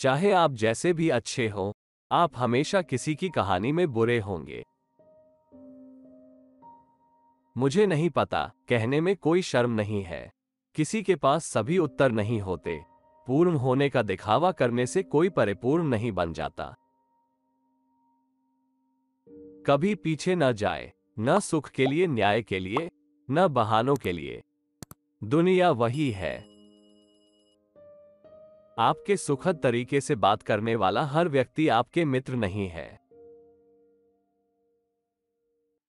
चाहे आप जैसे भी अच्छे हो, आप हमेशा किसी की कहानी में बुरे होंगे। मुझे नहीं पता कहने में कोई शर्म नहीं है। किसी के पास सभी उत्तर नहीं होते। पूर्ण होने का दिखावा करने से कोई परिपूर्ण नहीं बन जाता। कभी पीछे न जाए, न सुख के लिए, न्याय के लिए, न बहानों के लिए। दुनिया वही है। आपके सुखद तरीके से बात करने वाला हर व्यक्ति आपके मित्र नहीं है।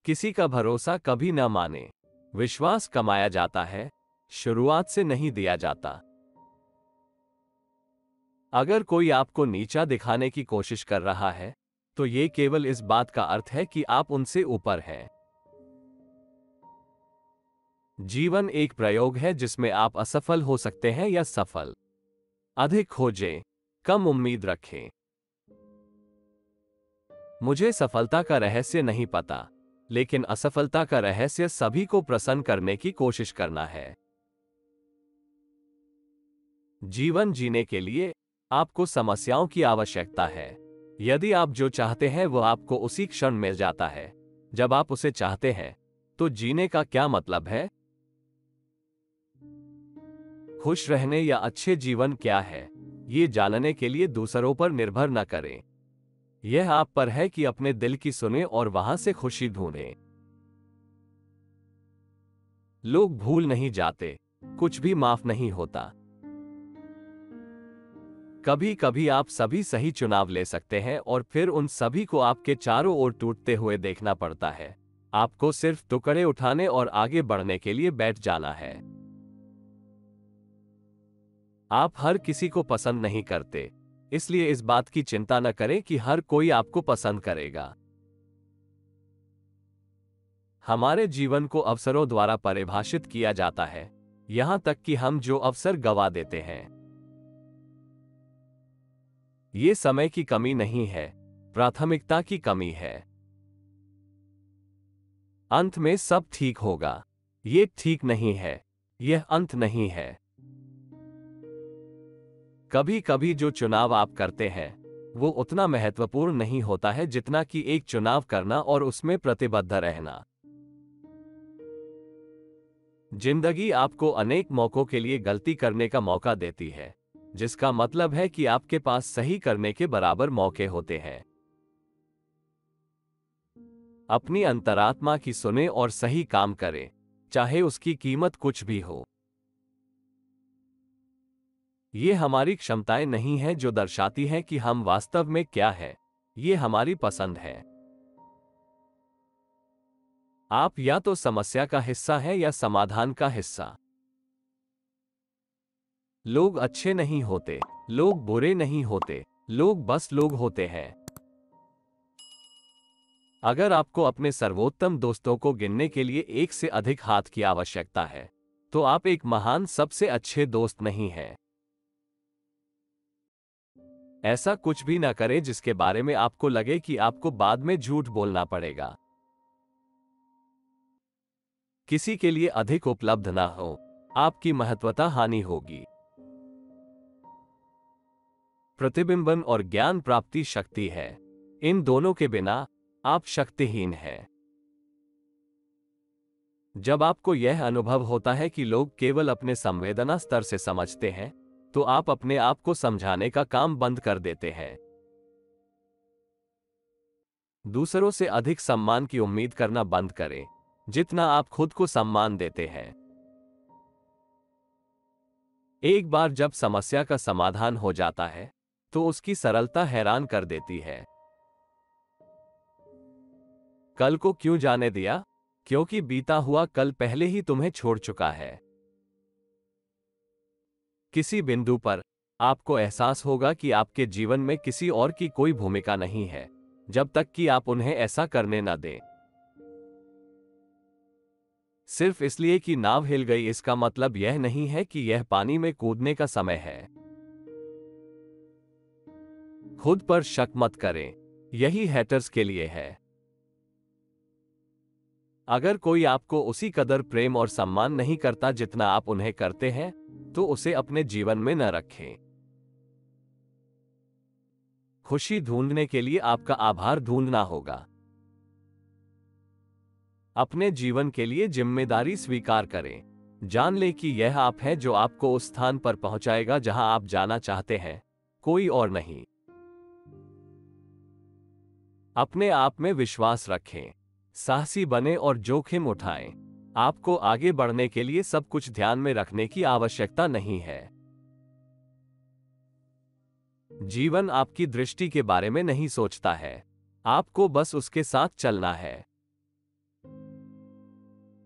किसी का भरोसा कभी न माने। विश्वास कमाया जाता है, शुरुआत से नहीं दिया जाता। अगर कोई आपको नीचा दिखाने की कोशिश कर रहा है, तो यह केवल इस बात का अर्थ है कि आप उनसे ऊपर हैं। जीवन एक प्रयोग है जिसमें आप असफल हो सकते हैं या सफल। अधिक खोजें, कम उम्मीद रखें। मुझे सफलता का रहस्य नहीं पता, लेकिन असफलता का रहस्य सभी को प्रसन्न करने की कोशिश करना है। जीवन जीने के लिए आपको समस्याओं की आवश्यकता है। यदि आप जो चाहते हैं वो आपको उसी क्षण मिल जाता है जब आप उसे चाहते हैं, तो जीने का क्या मतलब है? खुश रहने या अच्छे जीवन क्या है, ये जानने के लिए दूसरों पर निर्भर न करें। यह आप पर है कि अपने दिल की सुने और वहां से खुशी ढूंढें। लोग भूल नहीं जाते, कुछ भी माफ नहीं होता। कभी कभी आप सभी सही चुनाव ले सकते हैं और फिर उन सभी को आपके चारों ओर टूटते हुए देखना पड़ता है। आपको सिर्फ टुकड़े उठाने और आगे बढ़ने के लिए बैठ जाना है। आप हर किसी को पसंद नहीं करते, इसलिए इस बात की चिंता न करें कि हर कोई आपको पसंद करेगा। हमारे जीवन को अवसरों द्वारा परिभाषित किया जाता है, यहां तक कि हम जो अवसर गंवा देते हैं। ये समय की कमी नहीं है, प्राथमिकता की कमी है। अंत में सब ठीक होगा। ये ठीक नहीं है, यह अंत नहीं है। कभी कभी जो चुनाव आप करते हैं वो उतना महत्वपूर्ण नहीं होता है जितना कि एक चुनाव करना और उसमें प्रतिबद्ध रहना। जिंदगी आपको अनेक मौकों के लिए गलती करने का मौका देती है, जिसका मतलब है कि आपके पास सही करने के बराबर मौके होते हैं। अपनी अंतरात्मा की सुने और सही काम करें, चाहे उसकी कीमत कुछ भी हो। ये हमारी क्षमताएं नहीं हैं जो दर्शाती हैं कि हम वास्तव में क्या हैं, ये हमारी पसंद है। आप या तो समस्या का हिस्सा हैं या समाधान का हिस्सा। लोग अच्छे नहीं होते, लोग बुरे नहीं होते, लोग बस लोग होते हैं। अगर आपको अपने सर्वोत्तम दोस्तों को गिनने के लिए एक से अधिक हाथ की आवश्यकता है, तो आप एक महान सबसे अच्छे दोस्त नहीं हैं। ऐसा कुछ भी ना करें जिसके बारे में आपको लगे कि आपको बाद में झूठ बोलना पड़ेगा। किसी के लिए अधिक उपलब्ध ना हो, आपकी महत्वता हानि होगी। प्रतिबिंबन और ज्ञान प्राप्ति शक्ति है, इन दोनों के बिना आप शक्तिहीन हैं। जब आपको यह अनुभव होता है कि लोग केवल अपने संवेदना स्तर से समझते हैं, तो आप अपने आप को समझाने का काम बंद कर देते हैं। दूसरों से अधिक सम्मान की उम्मीद करना बंद करें, जितना आप खुद को सम्मान देते हैं। एक बार जब समस्या का समाधान हो जाता है, तो उसकी सरलता हैरान कर देती है। कल को क्यों जाने दिया? क्योंकि बीता हुआ कल पहले ही तुम्हें छोड़ चुका है। किसी बिंदु पर आपको एहसास होगा कि आपके जीवन में किसी और की कोई भूमिका नहीं है, जब तक कि आप उन्हें ऐसा करने न दें। सिर्फ इसलिए कि नाव हिल गई इसका मतलब यह नहीं है कि यह पानी में कूदने का समय है। खुद पर शक मत करें, यही हैटर्स के लिए है। अगर कोई आपको उसी कदर प्रेम और सम्मान नहीं करता जितना आप उन्हें करते हैं, तो उसे अपने जीवन में न रखें। खुशी ढूंढने के लिए आपका आभार ढूंढना होगा। अपने जीवन के लिए जिम्मेदारी स्वीकार करें। जान लें कि यह आप है जो आपको उस स्थान पर पहुंचाएगा जहां आप जाना चाहते हैं, कोई और नहीं। अपने आप में विश्वास रखें, साहसी बने और जोखिम उठाएं। आपको आगे बढ़ने के लिए सब कुछ ध्यान में रखने की आवश्यकता नहीं है। जीवन आपकी दृष्टि के बारे में नहीं सोचता है, आपको बस उसके साथ चलना है।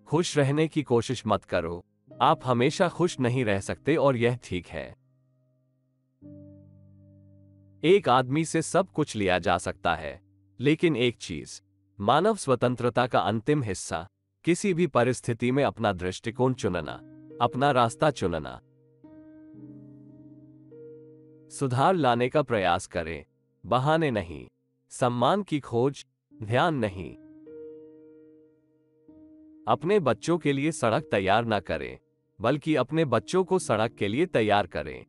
खुश रहने की कोशिश मत करो, आप हमेशा खुश नहीं रह सकते और यह ठीक है। एक आदमी से सब कुछ लिया जा सकता है, लेकिन एक चीज, मानव स्वतंत्रता का अंतिम हिस्सा, किसी भी परिस्थिति में अपना दृष्टिकोण चुनना, अपना रास्ता चुनना। सुधार लाने का प्रयास करें, बहाने नहीं। सम्मान की खोज, ध्यान नहीं। अपने बच्चों के लिए सड़क तैयार न करें, बल्कि अपने बच्चों को सड़क के लिए तैयार करें।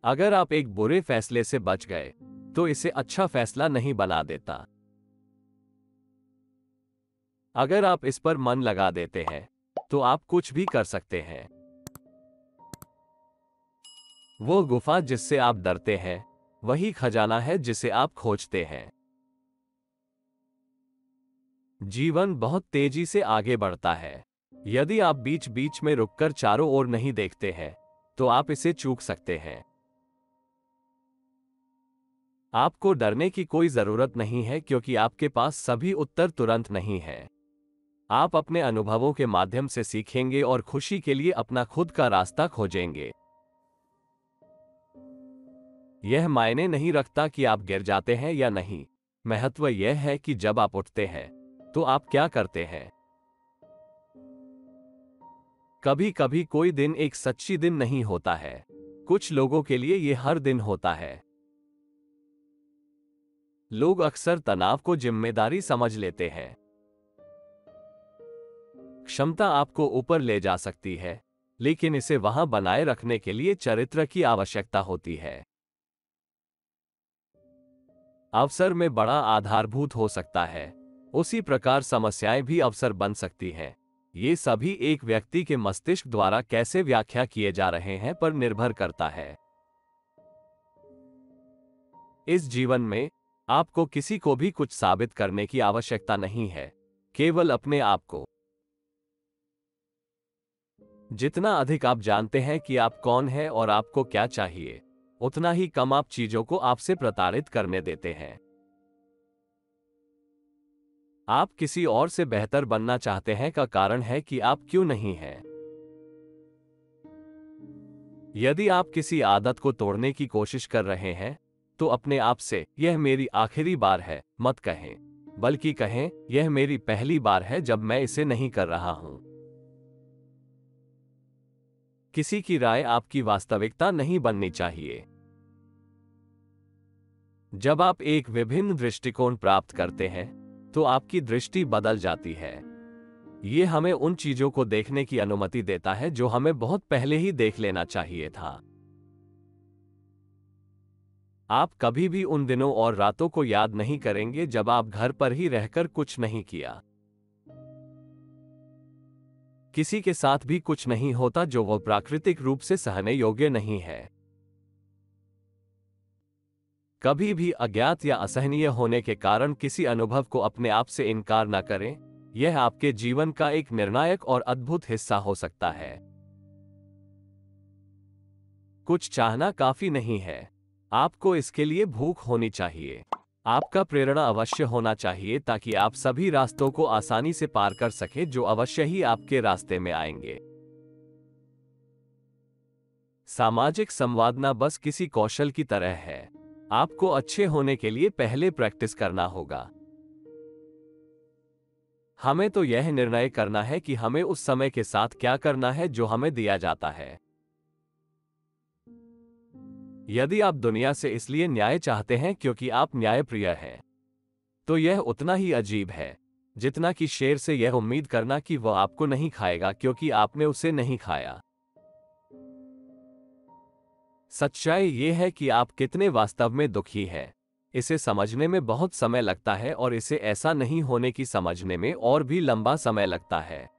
अगर आप एक बुरे फैसले से बच गए, तो इसे अच्छा फैसला नहीं बना देता। अगर आप इस पर मन लगा देते हैं, तो आप कुछ भी कर सकते हैं। वो गुफा जिससे आप डरते हैं, वही खजाना है जिसे आप खोजते हैं। जीवन बहुत तेजी से आगे बढ़ता है। यदि आप बीच बीच में रुककर चारों ओर नहीं देखते हैं, तो आप इसे चूक सकते हैं। आपको डरने की कोई जरूरत नहीं है, क्योंकि आपके पास सभी उत्तर तुरंत नहीं है। आप अपने अनुभवों के माध्यम से सीखेंगे और खुशी के लिए अपना खुद का रास्ता खोजेंगे। यह मायने नहीं रखता कि आप गिर जाते हैं या नहीं, महत्व यह है कि जब आप उठते हैं, तो आप क्या करते हैं। कभी कभी कोई दिन एक सच्ची दिन नहीं होता है, कुछ लोगों के लिए यह हर दिन होता है। लोग अक्सर तनाव को जिम्मेदारी समझ लेते हैं। क्षमता आपको ऊपर ले जा सकती है, लेकिन इसे वहां बनाए रखने के लिए चरित्र की आवश्यकता होती है। अवसर में बड़ा आधारभूत हो सकता है, उसी प्रकार समस्याएं भी अवसर बन सकती हैं। ये सभी एक व्यक्ति के मस्तिष्क द्वारा कैसे व्याख्या किए जा रहे हैं पर निर्भर करता है। इस जीवन में आपको किसी को भी कुछ साबित करने की आवश्यकता नहीं है, केवल अपने आप को। जितना अधिक आप जानते हैं कि आप कौन हैं और आपको क्या चाहिए, उतना ही कम आप चीजों को आपसे प्रताड़ित करने देते हैं। आप किसी और से बेहतर बनना चाहते हैं का कारण है कि आप क्यों नहीं हैं। यदि आप किसी आदत को तोड़ने की कोशिश कर रहे हैं, तो अपने आप से यह मेरी आखिरी बार है मत कहें, बल्कि कहें यह मेरी पहली बार है जब मैं इसे नहीं कर रहा हूं। किसी की राय आपकी वास्तविकता नहीं बननी चाहिए। जब आप एक विभिन्न दृष्टिकोण प्राप्त करते हैं, तो आपकी दृष्टि बदल जाती है। यह हमें उन चीजों को देखने की अनुमति देता है जो हमें बहुत पहले ही देख लेना चाहिए था। आप कभी भी उन दिनों और रातों को याद नहीं करेंगे जब आप घर पर ही रहकर कुछ नहीं किया। किसी के साथ भी कुछ नहीं होता जो वो प्राकृतिक रूप से सहने योग्य नहीं है। कभी भी अज्ञात या असहनीय होने के कारण किसी अनुभव को अपने आप से इनकार न करें, यह आपके जीवन का एक निर्णायक और अद्भुत हिस्सा हो सकता है। कुछ चाहना काफी नहीं है, आपको इसके लिए भूख होनी चाहिए। आपका प्रेरणा अवश्य होना चाहिए ताकि आप सभी रास्तों को आसानी से पार कर सके जो अवश्य ही आपके रास्ते में आएंगे। सामाजिक संवादना बस किसी कौशल की तरह है, आपको अच्छे होने के लिए पहले प्रैक्टिस करना होगा। हमें तो यह निर्णय करना है कि हमें उस समय के साथ क्या करना है जो हमें दिया जाता है। यदि आप दुनिया से इसलिए न्याय चाहते हैं क्योंकि आप न्यायप्रिय हैं, तो यह उतना ही अजीब है जितना कि शेर से यह उम्मीद करना कि वह आपको नहीं खाएगा क्योंकि आपने उसे नहीं खाया। सच्चाई ये है कि आप कितने वास्तव में दुखी हैं। इसे समझने में बहुत समय लगता है और इसे ऐसा नहीं होने की समझने में और भी लंबा समय लगता है।